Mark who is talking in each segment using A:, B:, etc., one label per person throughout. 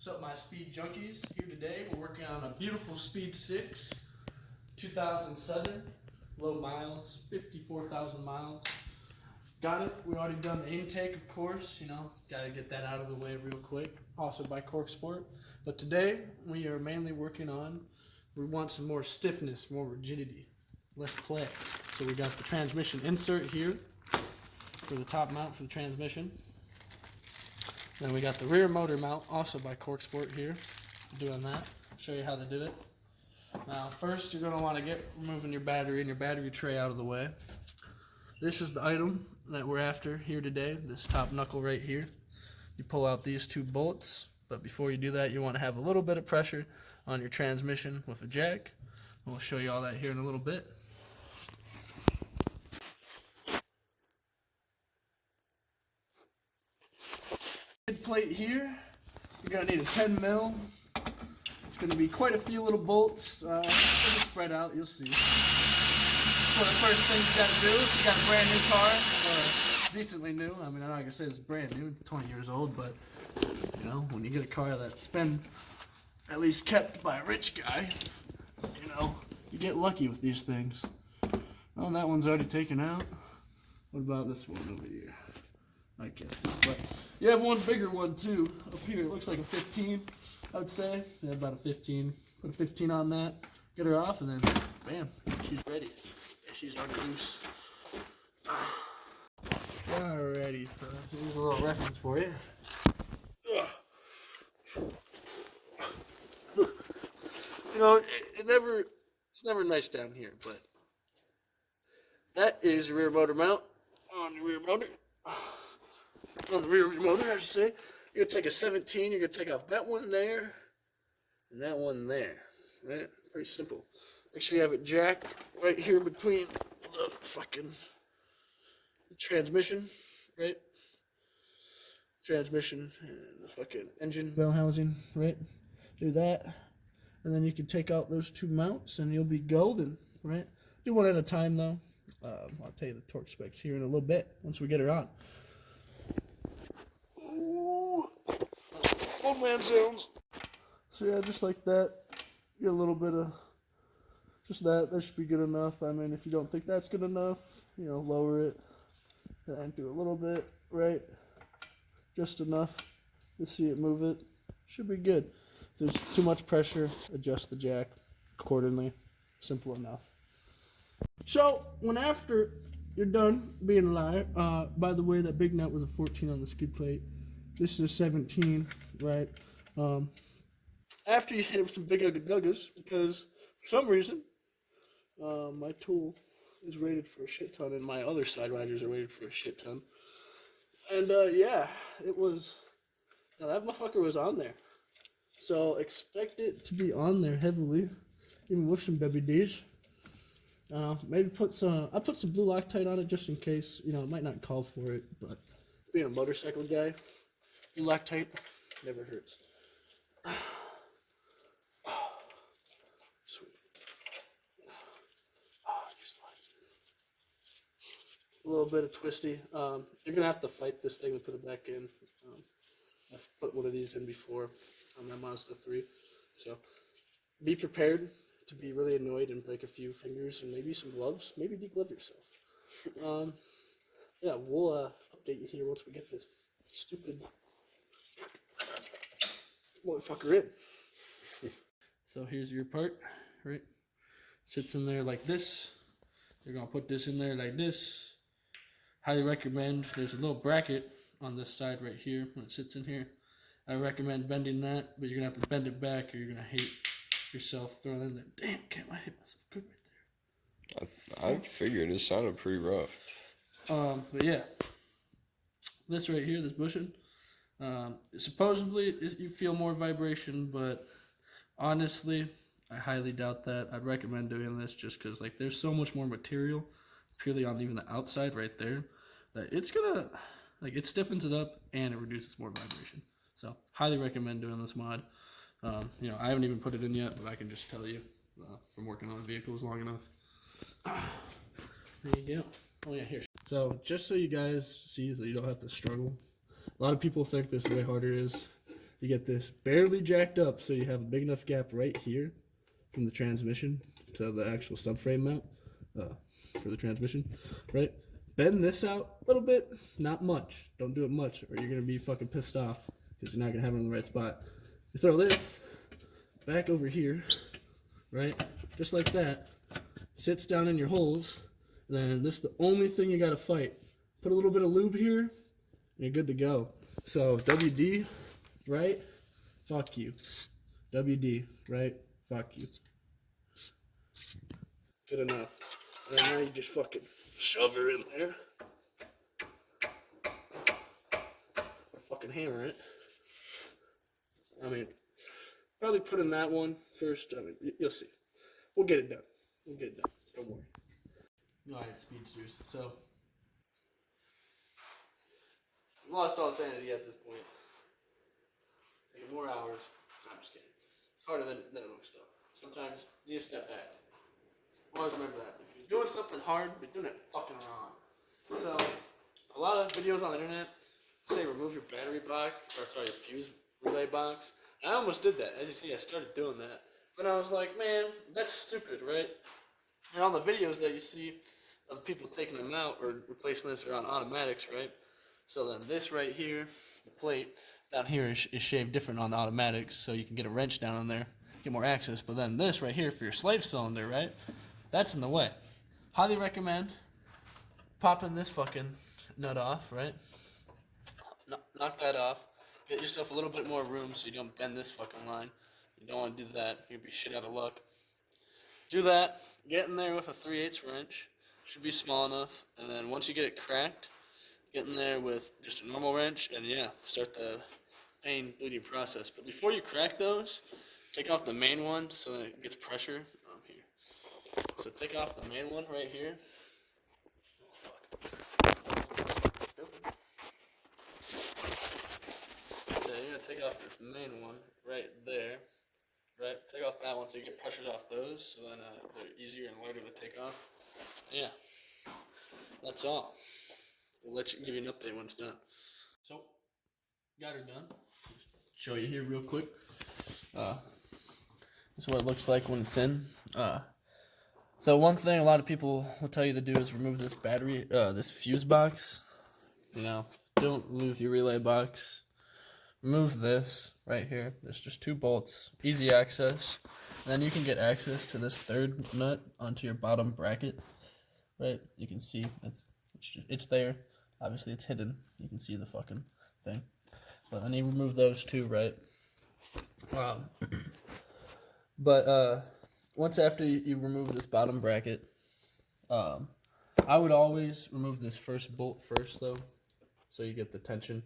A: What's up, my speed junkies? Here today, we're working on a beautiful Speed 6, 2007, low miles, 54,000 miles. Got it. We already done the intake, of course. Got to get that out of the way real quick. Also by Cork Sport. But today, we are mainly working on, we want some more stiffness, more rigidity, less play. So we got the transmission insert here for the top mount for the transmission. Then we got the rear motor mount, also by Cork Sport here, doing that. Show you how to do it. Now, first you're going to want to get removing your battery and your battery tray out of the way. This is the item that we're after here today, this top knuckle right here. You pull out these two bolts, but before you do that, you want to have a little bit of pressure on your transmission with a jack. And we'll show you all that here in a little bit. Plate here, you're going to need a 10 mil. It's going to be quite a few little bolts. It'll spread out, you'll see. So the first thing you got to do, if you got a brand new car, or decently new, I mean, I'm not going to say it's brand new, 20 years old, but when you get a car that's been at least kept by a rich guy, you get lucky with these things. Oh, that one's already taken out. What about this one over here? I can't see, but you have one bigger one too up here. It looks like a 15, I would say. Yeah, about a 15. Put a 15 on that, get her off, and then bam, she's ready. Yeah, she's already loose. Alrighty, here's a little reference for you. It's never nice down here, but that is rear motor mount on the rear motor. On the rear of your motor, I should say. You're going to take a 17, you're going to take off that one there, and that one there. Right? Pretty simple. Make sure you have it jacked right here between the fucking transmission, right? Transmission and the fucking engine bell housing, right? Do that. And then you can take out those two mounts and you'll be golden, right? Do one at a time though. I'll tell you the torque specs here in a little bit once we get her on. Ooh, old man sounds. So yeah, just like that, get a little bit of just that. That should be good enough. I mean, if you don't think that's good enough, lower it and do a little bit, right? Just enough to see it move it. Should be good. If there's too much pressure, adjust the jack accordingly. Simple enough. So when after you're done being a liar, by the way, that big nut was a 14 on the skid plate. This is a 17, right? After you hit it with some big ugly guggers, because for some reason, my tool is rated for a shit ton, and my other side riders are rated for a shit ton. And yeah, it was, that motherfucker was on there. So expect it to be on there heavily, even with some baby D's. Maybe I put some blue Loctite on it just in case. It might not call for it, but being a motorcycle guy, blue Loctite never hurts. Sweet. Just like a little bit of twisty. You're gonna have to fight this thing to put it back in. I've put one of these in before on my Mazda 3, so be prepared to be really annoyed and break a few fingers and maybe some gloves. Maybe deglove yourself. Yeah, we'll update you here once we get this stupid motherfucker in. So here's your part, right? Sits in there like this. You're gonna put this in there like this. Highly recommend, there's a little bracket on this side right here when it sits in here. I recommend bending that, but you're gonna have to bend it back or you're gonna hate yourself throwing in there. Damn, can't I hit myself good right there?
B: I figured it sounded pretty rough.
A: But yeah, this right here, this bushing, supposedly you feel more vibration, but honestly, I highly doubt that. I'd recommend doing this just because there's so much more material purely on even the outside right there that it's gonna it stiffens it up and it reduces more vibration. So highly recommend doing this mod. I haven't even put it in yet, but I can just tell you from working on vehicles long enough. There you go. Oh yeah, here. So just so you guys see that you don't have to struggle. A lot of people think this is way harder it is. You get this barely jacked up, so you have a big enough gap right here from the transmission to the actual subframe mount for the transmission, right? Bend this out a little bit, not much. Don't do it much, or you're gonna be fucking pissed off because you're not gonna have it in the right spot. You throw this back over here, right? Just like that. Sits down in your holes. And then this is the only thing you gotta fight. Put a little bit of lube here, and you're good to go. So WD, right? Fuck you. WD, right? Fuck you. Good enough. And then now you just fucking shove her in there. Or fucking hammer it. I mean, probably put in that one first. I mean, you'll see. We'll get it done. We'll get it done. Don't worry. Alright, speedsters. So, I've lost all sanity at this point. Taking more hours. I'm just kidding. It's harder than it looks, though. Sometimes you need to step back. Always remember that. If you're doing something hard, you're doing it fucking wrong. So, a lot of videos on the internet say remove your battery box, or sorry, your fuse relay box. I almost did that. As you see, I started doing that. But I was like, man, that's stupid, right? And all the videos that you see of people taking them out or replacing this are on automatics, right? So then this right here, the plate down here is shaved different on the automatics, so you can get a wrench down in there, get more access. But then this right here for your slave cylinder, right? That's in the way. Highly recommend popping this fucking nut off, right? Knock that off. Get yourself a little bit more room so you don't bend this fucking line. You don't want to do that. You'll be shit out of luck. Do that. Get in there with a 3/8 wrench. Should be small enough. And then once you get it cracked, get in there with just a normal wrench and yeah, start the pain bleeding process. But before you crack those, take off the main one so that it gets pressure. Here. So take off the main one right here. Oh, fuck. Stupid. So you're gonna take off this main one right there. Right, take off that one so you get pressures off those, so then they're easier and lighter to take off. Yeah, that's all. We'll give you an update when it's done. So, got her done. Show you here real quick. This is what it looks like when it's in. So one thing a lot of people will tell you to do is remove this battery, this fuse box. You know, don't remove your relay box. Remove this right here. There's just 2 bolts, easy access. And then you can get access to this 3rd nut onto your bottom bracket. Right? You can see it's there. Obviously it's hidden. You can see the fucking thing. But then you remove those 2, right? But once after you remove this bottom bracket, I would always remove this first bolt first though, so you get the tension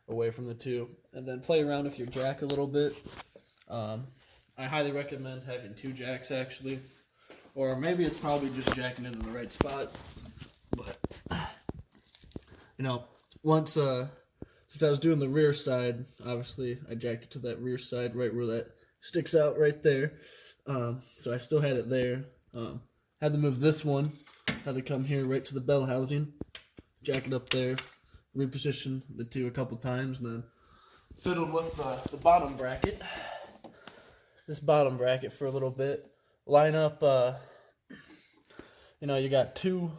A: away from the 2, and then play around with your jack a little bit. I highly recommend having 2 jacks actually, or maybe it's probably just jacking it in the right spot. But you know, once since I was doing the rear side, obviously I jacked it to that rear side right where that sticks out right there. So I still had it there. Had to move this one. Had to come here right to the bell housing, jack it up there. Reposition the 2 a couple times, and then fiddled with the bottom bracket. This bottom bracket for a little bit. Line up. You know, you got two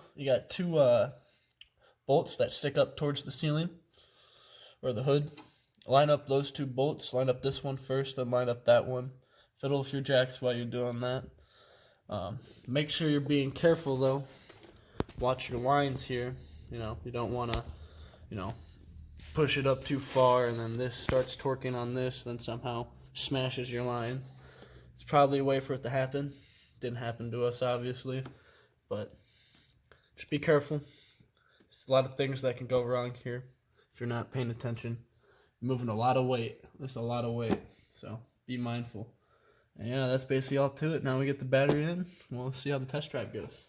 A: bolts that stick up towards the ceiling or the hood. Line up those 2 bolts. Line up this one first, then line up that one. Fiddle with your jacks while you're doing that. Make sure you're being careful though. Watch your lines here. You know, you don't want to, you know, push it up too far and then this starts torquing on this, then somehow smashes your lines. It's probably a way for it to happen. Didn't happen to us, obviously, but just be careful. There's a lot of things that can go wrong here if you're not paying attention. You're moving a lot of weight. That's a lot of weight, so be mindful. And yeah, that's basically all to it. Now we get the battery in. We'll see how the test drive goes.